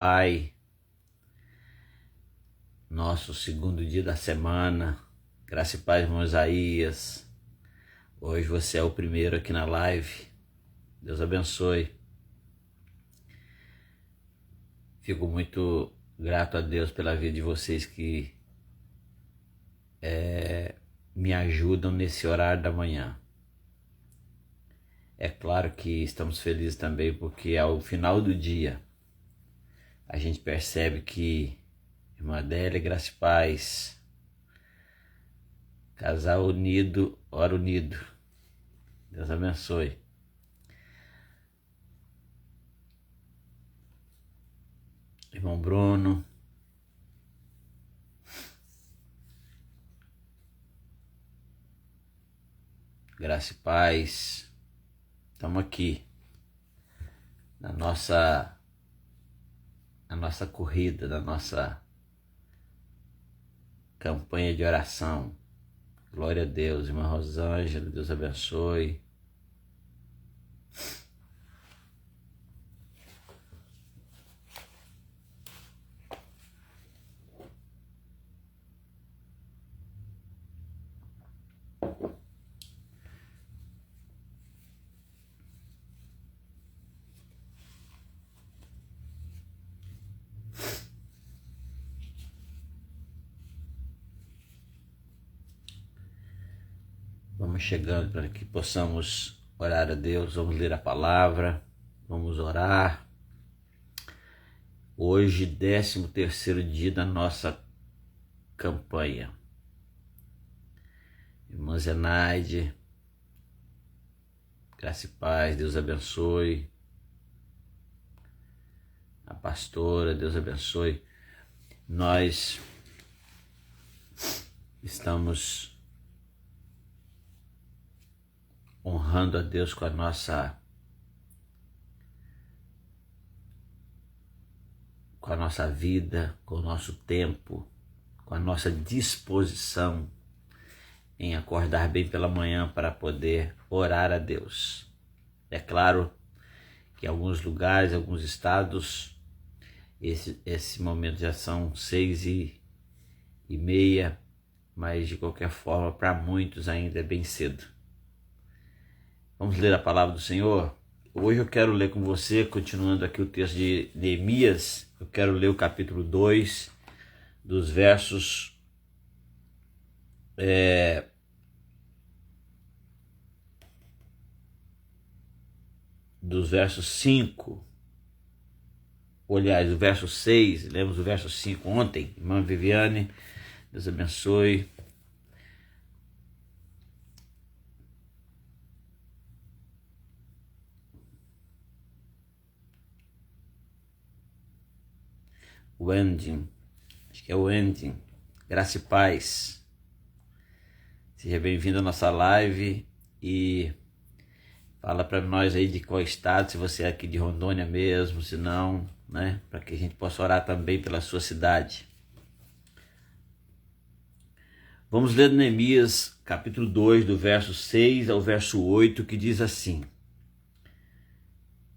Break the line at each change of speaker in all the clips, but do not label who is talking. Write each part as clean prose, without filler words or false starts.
Pai, nosso segundo dia da semana, graça e paz, irmão Isaías. Hoje você é o primeiro aqui na live. Deus abençoe. Fico muito grato a Deus pela vida de vocês que me ajudam nesse horário da manhã. É claro que estamos felizes também porque ao final do dia a gente percebe que irmã Adélia, graça e paz, casal unido, ora unido. Deus abençoe. Irmão Bruno, graça e paz. Estamos aqui na nossa corrida, na nossa campanha de oração. Glória a Deus, irmã Rosângela, Deus abençoe. Vamos chegando para que possamos orar a Deus, vamos ler a palavra, vamos orar. Hoje, 13º dia da nossa campanha. Irmã Zenaide, graça e paz, Deus abençoe. A pastora, Deus abençoe. Nós estamos honrando a Deus com a nossa vida, com o nosso tempo, com a nossa disposição em acordar bem pela manhã para poder orar a Deus. É claro que em alguns lugares, alguns estados, esse momento já são 6h30, mas de qualquer forma para muitos ainda é bem cedo. Vamos ler a palavra do Senhor? Hoje eu quero ler com você, continuando aqui o texto de Neemias, eu quero ler o capítulo 2, dos versos 5, aliás, o verso 6, lemos o verso 5 ontem. Irmã Viviane, Deus abençoe. Wending, acho que é Wending, graça e paz. Seja bem-vindo à nossa live e fala para nós aí de qual estado, se você é aqui de Rondônia mesmo, se não, né, para que a gente possa orar também pela sua cidade. Vamos ler Neemias, capítulo 2, do verso 6 ao verso 8, que diz assim: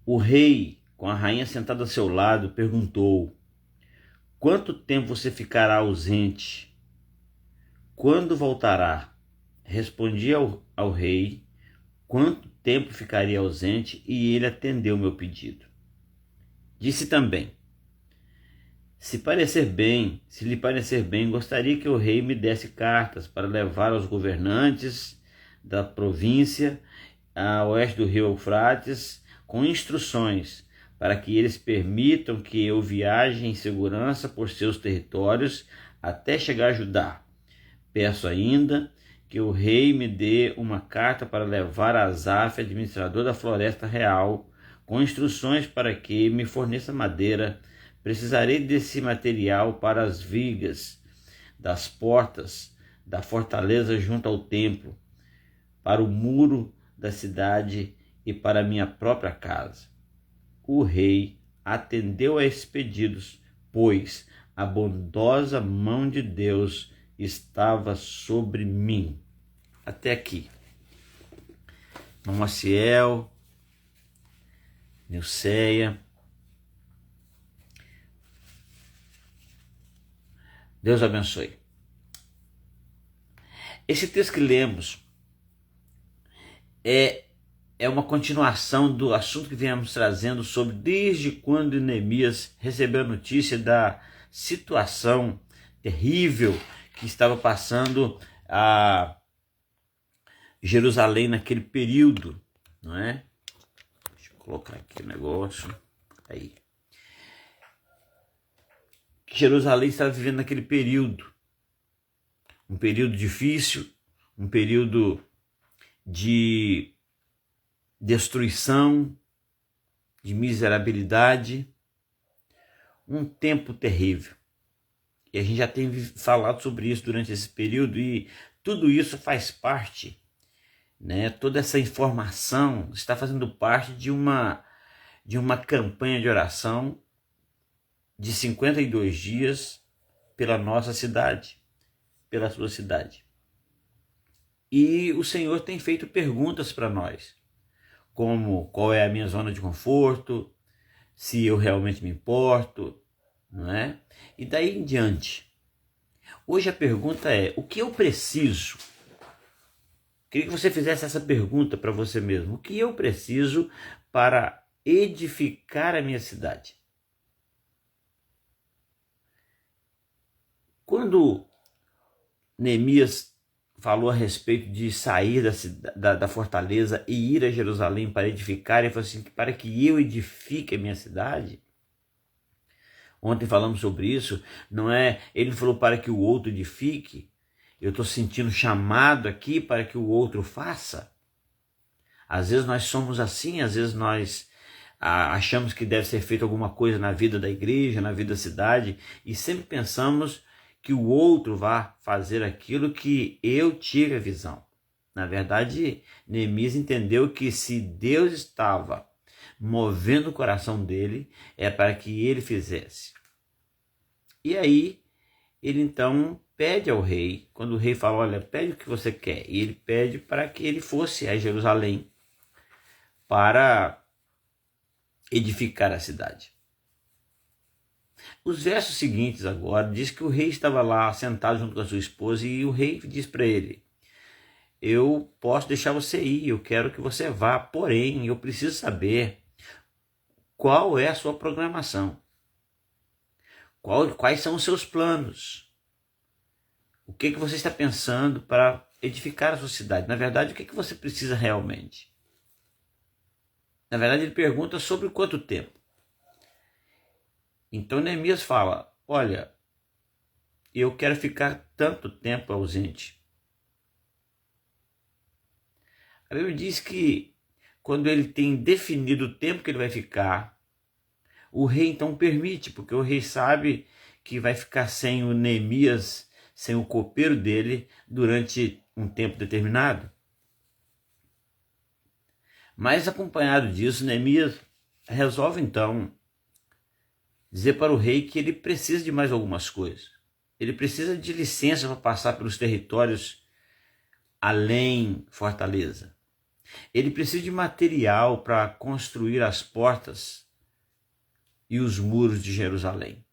O rei, com a rainha sentada ao seu lado, perguntou: Quanto tempo você ficará ausente? Quando voltará? Respondi ao rei quanto tempo ficaria ausente, e ele atendeu meu pedido. Disse também: se lhe parecer bem, gostaria que o rei me desse cartas para levar aos governantes da província a oeste do rio Eufrates, com instruções para que eles permitam que eu viaje em segurança por seus territórios até chegar a Judá. Peço ainda que o rei me dê uma carta para levar a Asaf, administrador da floresta real, com instruções para que me forneça madeira. Precisarei desse material para as vigas das portas da fortaleza junto ao templo, para o muro da cidade e para minha própria casa. O rei atendeu a esses pedidos, pois a bondosa mão de Deus estava sobre mim. Até aqui. Irmão Maciel, Nilceia, Deus abençoe. Esse texto que lemos é uma continuação do assunto que viemos trazendo sobre desde quando Neemias recebeu a notícia da situação terrível que estava passando a Jerusalém naquele período, não é? Deixa eu colocar aqui o negócio. Aí. Que Jerusalém estava vivendo naquele período. Um período difícil, um período de destruição, de miserabilidade, um tempo terrível. E a gente já tem falado sobre isso durante esse período e tudo isso faz parte, né? Toda essa informação está fazendo parte de uma campanha de oração de 52 dias pela nossa cidade, pela sua cidade. E o Senhor tem feito perguntas para nós, como qual é a minha zona de conforto, se eu realmente me importo, não é? E daí em diante. Hoje a pergunta é, o que eu preciso? Queria que você fizesse essa pergunta para você mesmo. O que eu preciso para edificar a minha cidade? Quando Neemias falou a respeito de sair da fortaleza e ir a Jerusalém para edificar, ele falou assim, para que eu edifique a minha cidade. Ontem falamos sobre isso, não é? Ele falou para que o outro edifique. Eu estou sentindo chamado aqui para que o outro faça. Às vezes nós somos assim, às vezes nós achamos que deve ser feito alguma coisa na vida da igreja, na vida da cidade, e sempre pensamos que o outro vá fazer aquilo que eu tive a visão. Na verdade, Neemias entendeu que se Deus estava movendo o coração dele, é para que ele fizesse. E aí, ele então pede ao rei, quando o rei fala, olha, pede o que você quer, e ele pede para que ele fosse a Jerusalém para edificar a cidade. Os versos seguintes agora diz que o rei estava lá sentado junto com a sua esposa e o rei diz para ele, eu posso deixar você ir, eu quero que você vá, porém eu preciso saber qual é a sua programação, quais são os seus planos, o que você está pensando para edificar a sua cidade, na verdade o que você precisa realmente. Na verdade ele pergunta sobre quanto tempo. Então Neemias fala, olha, eu quero ficar tanto tempo ausente. A Bíblia diz que quando ele tem definido o tempo que ele vai ficar, o rei então permite, porque o rei sabe que vai ficar sem o Neemias, sem o copeiro dele, durante um tempo determinado. Mas acompanhado disso, Neemias resolve então dizer para o rei que ele precisa de mais algumas coisas. Ele precisa de licença para passar pelos territórios além Fortaleza. Ele precisa de material para construir as portas e os muros de Jerusalém.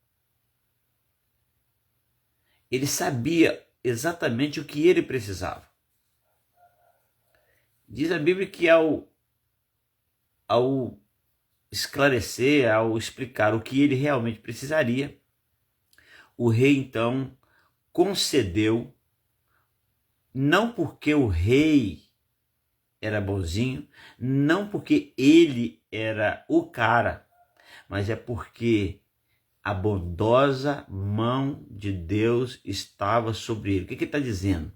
Ele sabia exatamente o que ele precisava. Diz a Bíblia que ao esclarecer, ao explicar o que ele realmente precisaria, o rei então concedeu, não porque o rei era bonzinho, não porque ele era o cara, mas é porque a bondosa mão de Deus estava sobre ele. O que ele está dizendo?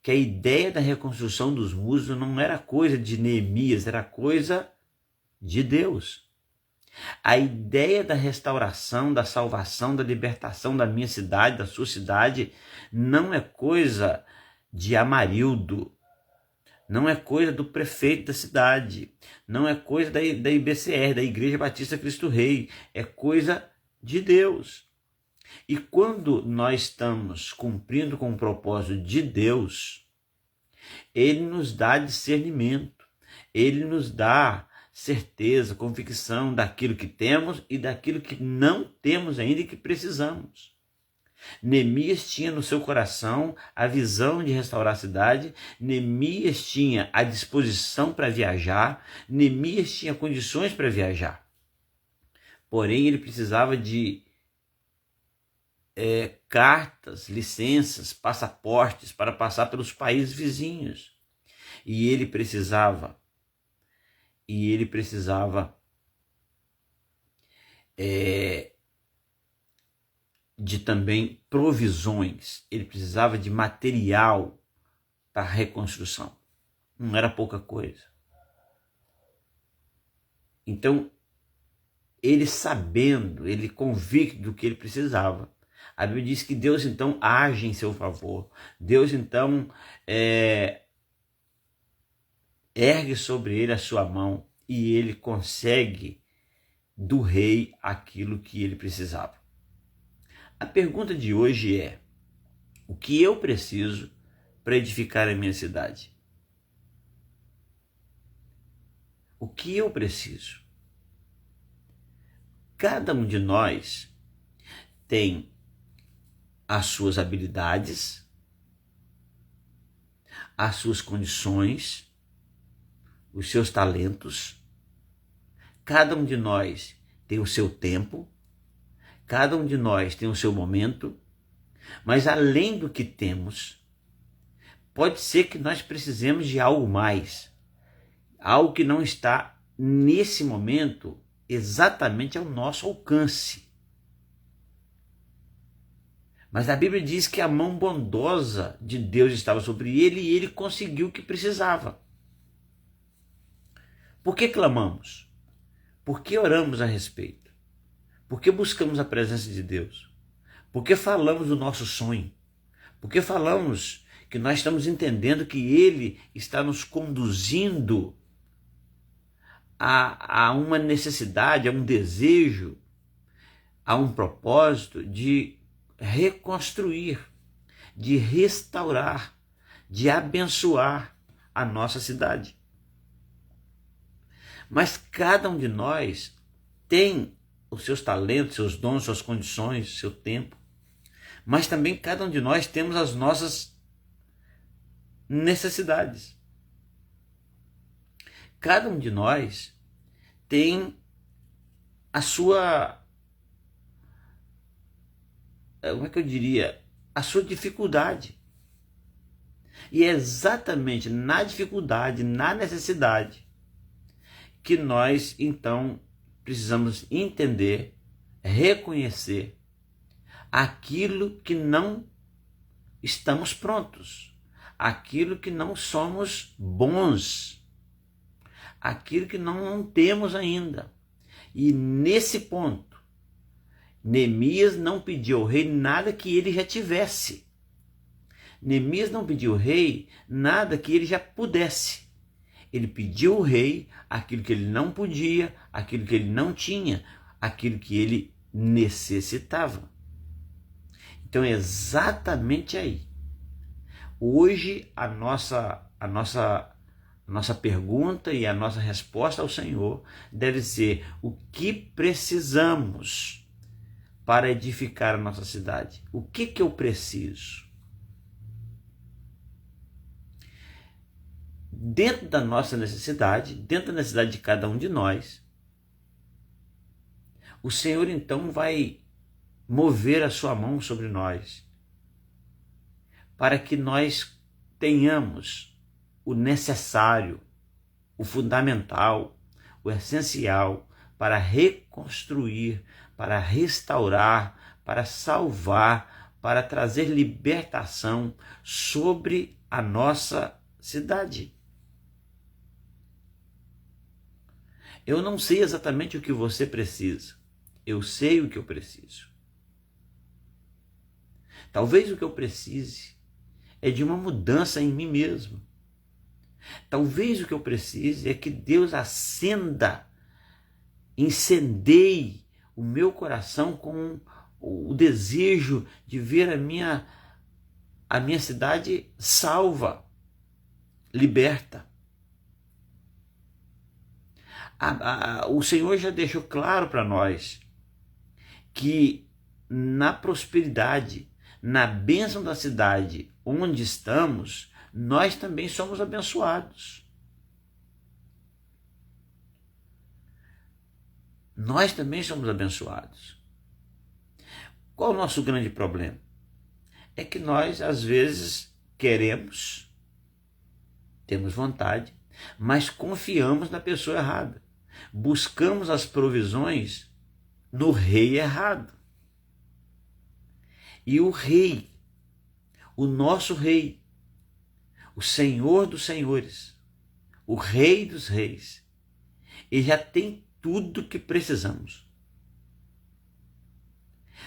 Que a ideia da reconstrução dos muros não era coisa de Neemias, era coisa de Deus. A ideia da restauração, da salvação, da libertação da minha cidade, da sua cidade, não é coisa de Amarildo, não é coisa do prefeito da cidade, não é coisa da IBCR, da Igreja Batista Cristo Rei, é coisa de Deus. E quando nós estamos cumprindo com o propósito de Deus, Ele nos dá discernimento, Ele nos dá certeza, convicção daquilo que temos e daquilo que não temos ainda e que precisamos. Neemias tinha no seu coração a visão de restaurar a cidade, Neemias tinha a disposição para viajar, Neemias tinha condições para viajar. Porém, ele precisava de cartas, licenças, passaportes para passar pelos países vizinhos. E ele precisava de também provisões, ele precisava de material para a reconstrução. Não era pouca coisa. Então, ele sabendo, ele convicto do que ele precisava, a Bíblia diz que Deus então age em seu favor. Deus então ergue sobre ele a sua mão e ele consegue do rei aquilo que ele precisava. A pergunta de hoje é: o que eu preciso para edificar a minha cidade? O que eu preciso? Cada um de nós tem as suas habilidades, as suas condições, os seus talentos. Cada um de nós tem o seu tempo, cada um de nós tem o seu momento, mas além do que temos, pode ser que nós precisemos de algo mais, algo que não está nesse momento exatamente ao nosso alcance. Mas a Bíblia diz que a mão bondosa de Deus estava sobre ele e ele conseguiu o que precisava. Por que clamamos? Por que oramos a respeito? Por que buscamos a presença de Deus? Por que falamos do nosso sonho? Por que falamos que nós estamos entendendo que Ele está nos conduzindo a uma necessidade, a um desejo, a um propósito de reconstruir, de restaurar, de abençoar a nossa cidade. Mas cada um de nós tem os seus talentos, seus dons, suas condições, seu tempo. Mas também cada um de nós temos as nossas necessidades. Cada um de nós tem a sua, como é que eu diria, a sua dificuldade. E é exatamente na dificuldade, na necessidade, que nós então precisamos entender, reconhecer aquilo que não estamos prontos, aquilo que não somos bons, aquilo que não temos ainda. E nesse ponto, Neemias não pediu ao rei nada que ele já tivesse. Neemias não pediu ao rei nada que ele já pudesse. Ele pediu ao rei aquilo que ele não podia, aquilo que ele não tinha, aquilo que ele necessitava. Então é exatamente aí. Hoje a nossa pergunta e a nossa resposta ao Senhor deve ser: o que precisamos para edificar a nossa cidade? O que eu preciso? Dentro da nossa necessidade, dentro da necessidade de cada um de nós, o Senhor então vai mover a sua mão sobre nós, para que nós tenhamos o necessário, o fundamental, o essencial para reconstruir, para restaurar, para salvar, para trazer libertação sobre a nossa cidade. Eu não sei exatamente o que você precisa. Eu sei o que eu preciso. Talvez o que eu precise é de uma mudança em mim mesmo. Talvez o que eu precise é que Deus incendeie o meu coração com o desejo de ver a minha cidade salva, liberta. O Senhor já deixou claro para nós que na prosperidade, na bênção da cidade onde estamos, nós também somos abençoados. Nós também somos abençoados. Qual o nosso grande problema? É que nós, às vezes, queremos, temos vontade, mas confiamos na pessoa errada. Buscamos as provisões no rei errado. E o rei, o nosso rei, o Senhor dos senhores, o Rei dos reis, ele já tem tudo o que precisamos.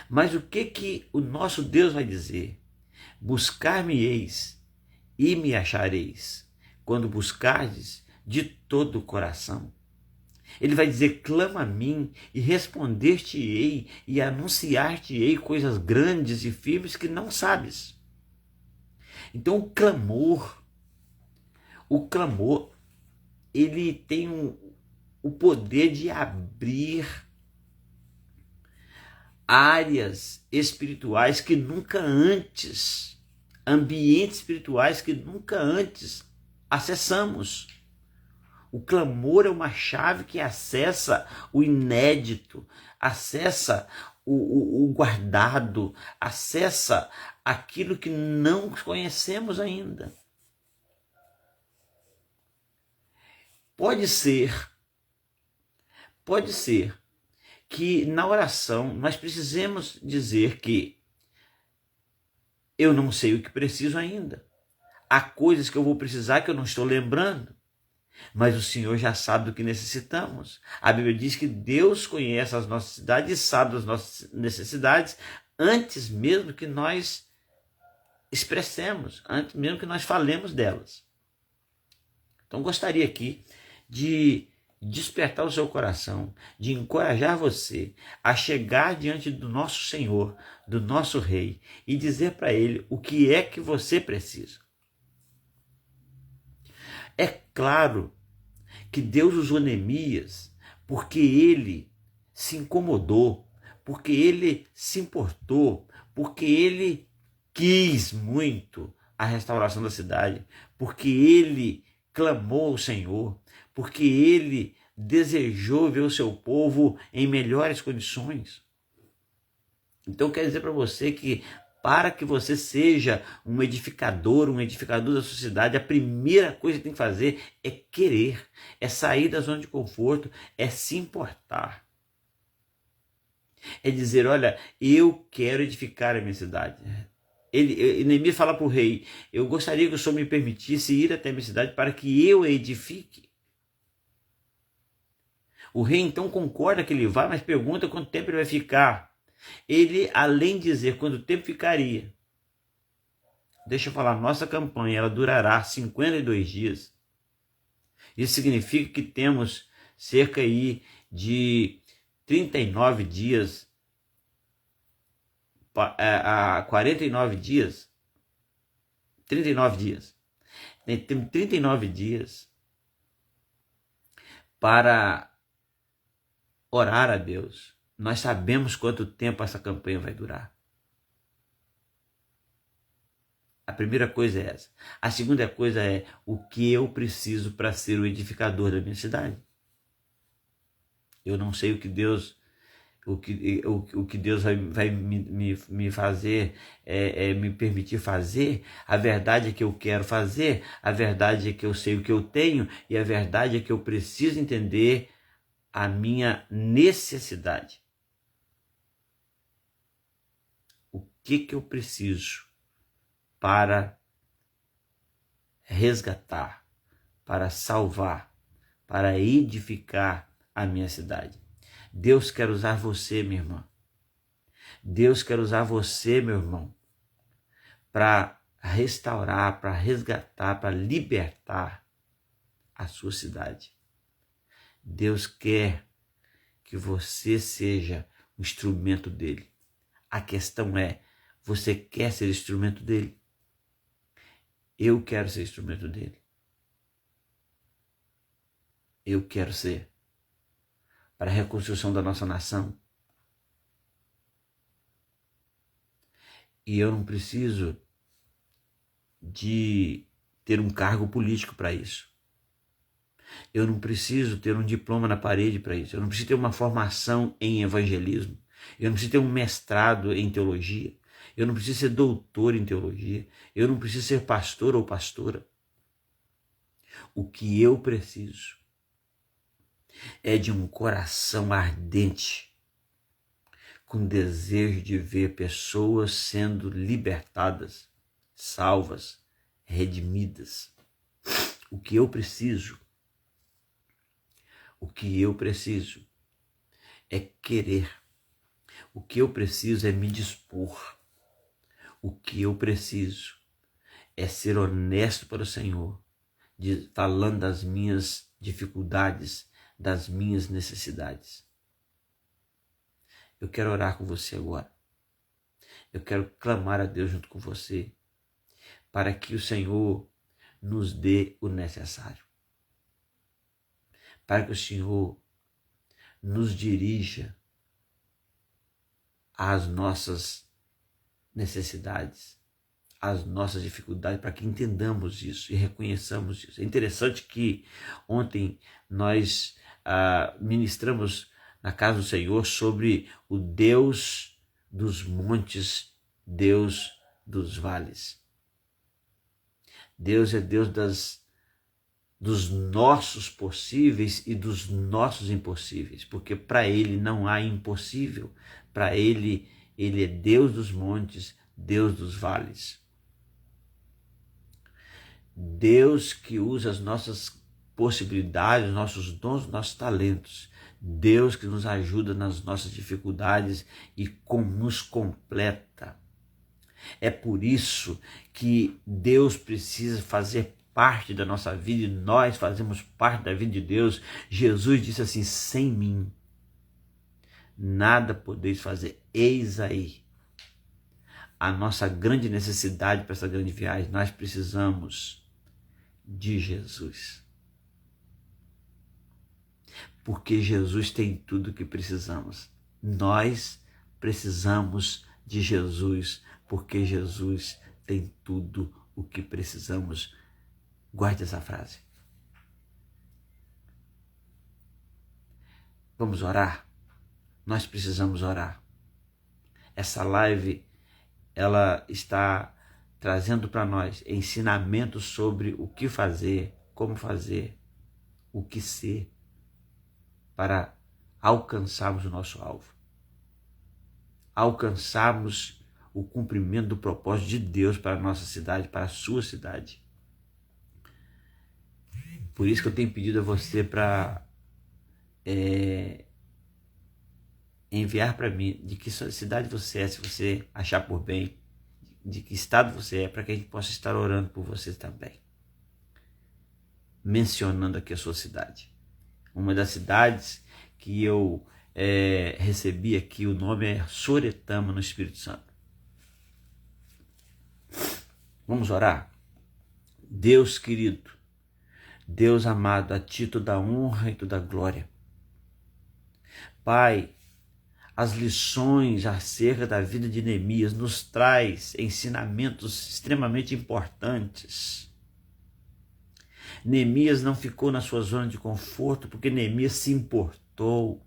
Mas o que o nosso Deus vai dizer? Buscar-me-eis e me achareis, quando buscardes de todo o coração. Ele vai dizer, clama a mim e responder-te-ei e anunciar-te-ei coisas grandes e firmes que não sabes. Então o clamor, ele tem o poder de abrir áreas espirituais que nunca antes, ambientes espirituais que nunca antes acessamos. O clamor é uma chave que acessa o inédito, acessa o guardado, acessa aquilo que não conhecemos ainda. Pode ser que na oração nós precisemos dizer que eu não sei o que preciso ainda. Há coisas que eu vou precisar que eu não estou lembrando. Mas o Senhor já sabe do que necessitamos. A Bíblia diz que Deus conhece as nossas necessidades e sabe das nossas necessidades antes mesmo que nós expressemos, antes mesmo que nós falemos delas. Então gostaria aqui de despertar o seu coração, de encorajar você a chegar diante do nosso Senhor, do nosso Rei, e dizer para Ele o que é que você precisa. É claro que Deus usou Neemias porque ele se incomodou, porque ele se importou, porque ele quis muito a restauração da cidade, porque ele clamou ao Senhor, porque ele desejou ver o seu povo em melhores condições. Então, quero dizer para você que para que você seja um edificador da sociedade, a primeira coisa que tem que fazer é querer, é sair da zona de conforto, é se importar. É dizer, olha, eu quero edificar a minha cidade. Neemias fala para o rei, eu gostaria que o Senhor me permitisse ir até a minha cidade para que eu a edifique. O rei então concorda que ele vai, mas pergunta quanto tempo ele vai ficar. Ele, além de dizer quanto tempo ficaria, deixa eu falar, nossa campanha ela durará 52 dias. Isso significa que temos cerca aí de 39 dias, a 49 dias, 39 dias. Temos 39 dias para orar a Deus. Nós sabemos quanto tempo essa campanha vai durar. A primeira coisa é essa. A segunda coisa é o que eu preciso para ser o edificador da minha cidade. Eu não sei o que Deus, o que Deus vai me fazer, me permitir fazer. A verdade é que eu quero fazer, a verdade é que eu sei o que eu tenho e a verdade é que eu preciso entender a minha necessidade. O que eu preciso para resgatar, para salvar, para edificar a minha cidade. Deus quer usar você, minha irmã. Deus quer usar você, meu irmão, para restaurar, para resgatar, para libertar a sua cidade. Deus quer que você seja um instrumento dele. A questão é, você quer ser instrumento dele? Eu quero ser instrumento dele. Eu quero ser. Para a reconstrução da nossa nação. E eu não preciso de ter um cargo político para isso. Eu não preciso ter um diploma na parede para isso. Eu não preciso ter uma formação em evangelismo. Eu não preciso ter um mestrado em teologia. Eu não preciso ser doutor em teologia. Eu não preciso ser pastor ou pastora. O que eu preciso é de um coração ardente, com desejo de ver pessoas sendo libertadas, salvas, redimidas. O que eu preciso é querer. O que eu preciso é me dispor. O que eu preciso é ser honesto para o Senhor, falando das minhas dificuldades, das minhas necessidades. Eu quero orar com você agora. Eu quero clamar a Deus junto com você, para que o Senhor nos dê o necessário. Para que o Senhor nos dirija às nossas necessidades, às nossas dificuldades, para que entendamos isso e reconheçamos isso. É interessante que ontem nós ministramos na casa do Senhor sobre o Deus dos montes, Deus dos vales. Deus é Deus dos nossos possíveis e dos nossos impossíveis, porque para Ele não há impossível. Para Ele é Deus dos montes, Deus dos vales. Deus que usa as nossas possibilidades, nossos dons, nossos talentos. Deus que nos ajuda nas nossas dificuldades e nos completa. É por isso que Deus precisa fazer parte da nossa vida e nós fazemos parte da vida de Deus. Jesus disse assim: sem mim nada podeis fazer. Eis aí a nossa grande necessidade para essa grande viagem. Nós precisamos de Jesus. Porque Jesus tem tudo o que precisamos. Nós precisamos de Jesus, porque Jesus tem tudo o que precisamos. Guarde essa frase. Vamos orar? Nós precisamos orar. Essa live, ela está trazendo para nós ensinamentos sobre o que fazer, como fazer, o que ser, para alcançarmos o nosso alvo. Alcançarmos o cumprimento do propósito de Deus para a nossa cidade, para a sua cidade. Por isso que eu tenho pedido a você para enviar para mim de que cidade você é, se você achar por bem, de que estado você é, para que a gente possa estar orando por você também. Mencionando aqui a sua cidade. Uma das cidades que eu recebi aqui, o nome é Soretama, no Espírito Santo. Vamos orar? Deus querido, Deus amado, a ti toda a honra e toda a glória. Pai, as lições acerca da vida de Neemias nos traz ensinamentos extremamente importantes. Neemias não ficou na sua zona de conforto porque Neemias se importou.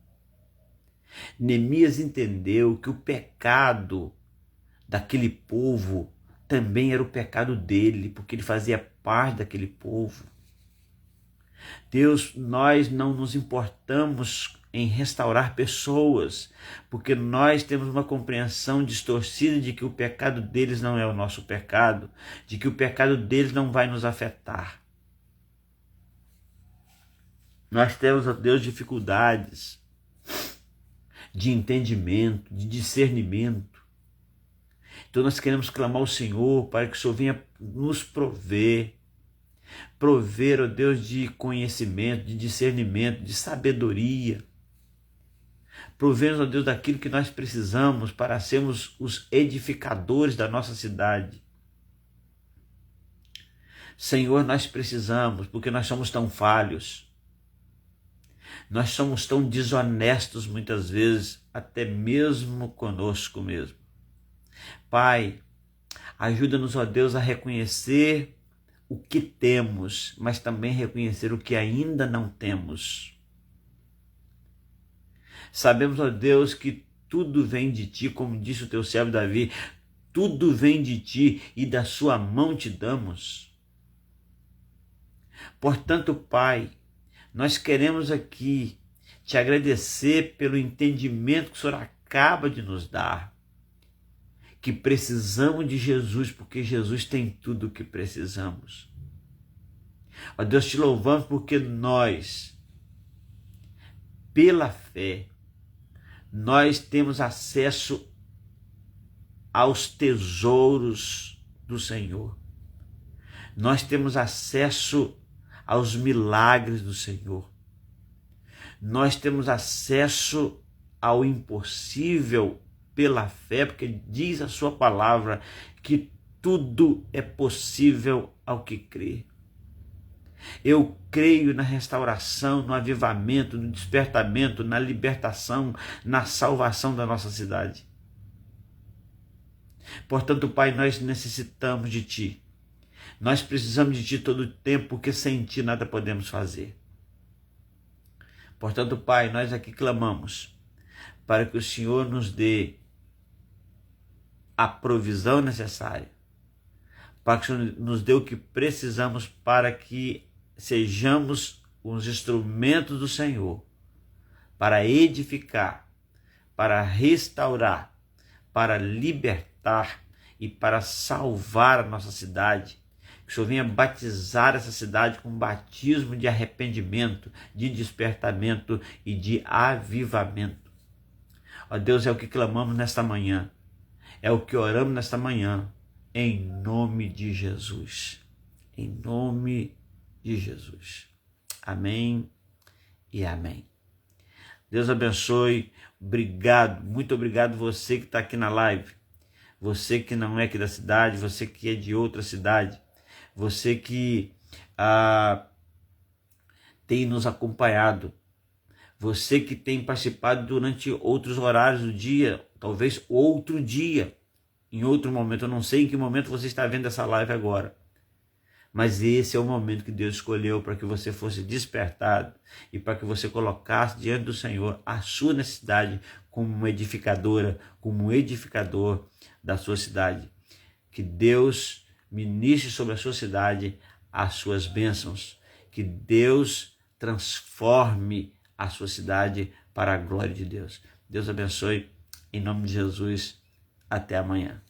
Neemias entendeu que o pecado daquele povo também era o pecado dele, porque ele fazia parte daquele povo. Deus, nós não nos importamos em restaurar pessoas, porque nós temos uma compreensão distorcida de que o pecado deles não é o nosso pecado, de que o pecado deles não vai nos afetar. Nós temos, ó Deus, dificuldades de entendimento, de discernimento. Então nós queremos clamar ao Senhor para que o Senhor venha nos prover, ó Deus, de conhecimento, de discernimento, de sabedoria. Prover-nos, ó Deus, daquilo que nós precisamos para sermos os edificadores da nossa cidade. Senhor, nós precisamos, porque nós somos tão falhos. Nós somos tão desonestos muitas vezes, até mesmo conosco mesmo. Pai, Ajuda-nos, ó Deus, a reconhecer o que temos, mas também reconhecer o que ainda não temos. Sabemos, ó Deus, que tudo vem de Ti, como disse o Teu servo Davi, tudo vem de Ti e da Sua mão te damos. Portanto, Pai, nós queremos aqui Te agradecer pelo entendimento que o Senhor acaba de nos dar, que precisamos de Jesus, porque Jesus tem tudo o que precisamos. Ó Deus, Te louvamos porque nós, pela fé, nós temos acesso aos tesouros do Senhor. Nós temos acesso aos milagres do Senhor. Nós temos acesso ao impossível pela fé, porque diz a sua palavra que tudo é possível ao que crê. Eu creio na restauração, no avivamento, no despertamento, na libertação, na salvação da nossa cidade. Portanto, Pai, nós necessitamos de Ti. Nós precisamos de Ti todo o tempo, porque sem Ti nada podemos fazer. Portanto, Pai, nós aqui clamamos para que o Senhor nos dê a provisão necessária, para que o Senhor nos dê o que precisamos para que sejamos os instrumentos do Senhor para edificar, para restaurar, para libertar e para salvar a nossa cidade. Que o Senhor venha batizar essa cidade com um batismo de arrependimento, de despertamento e de avivamento. Ó Deus, é o que clamamos nesta manhã, é o que oramos nesta manhã, em nome de Jesus. Em nome de Jesus. Amém e amém. Deus abençoe. Obrigado, muito obrigado você que está aqui na live. Você que não é aqui da cidade, você que é de outra cidade, você que tem nos acompanhado, você que tem participado durante outros horários do dia, talvez outro dia, em outro momento. Eu não sei em que momento você está vendo essa live agora, mas esse é o momento que Deus escolheu para que você fosse despertado e para que você colocasse diante do Senhor a sua necessidade como uma edificadora, como um edificador da sua cidade. Que Deus ministre sobre a sua cidade as suas bênçãos. Que Deus transforme a sua cidade para a glória de Deus. Deus abençoe. Em nome de Jesus. Até amanhã.